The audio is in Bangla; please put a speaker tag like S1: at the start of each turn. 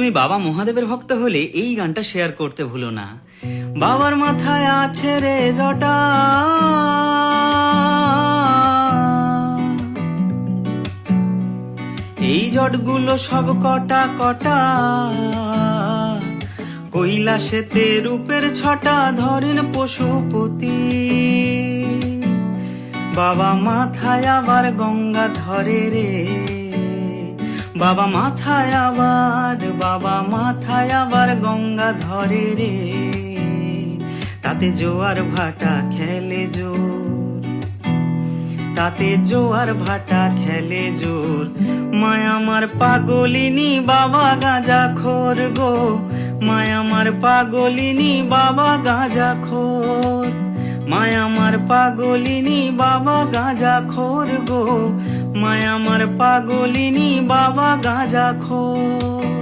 S1: তুমি বাবা মহাদেবের ভক্ত হলে এই গানটা শেয়ার করতে ভুলো না। বাবার মাথায় আছে রে জটা, এই জটগুলো সব কটা কটা, কৈলাসেতে রূপের ছটা ধরেন পশুপতি। বাবা মাথায় আবার গঙ্গা ধরে রে, বাবা মাথায় আবার গঙ্গা ধরে রে। তাতে জোয়ার ভাটা খেলে জোর, তাতে জোয়ার ভাটা খেলে জোর। মায়ামার পাগলিনী বাবা গাঁজা খোর গো, মায়ামার পাগলিনী বাবা গাঁজা খোর, মায়ামার পাগলিনী বাবা গাঁজা খোর গো, মায়ামার পাগলিনী বাবা গাঁজা খোর।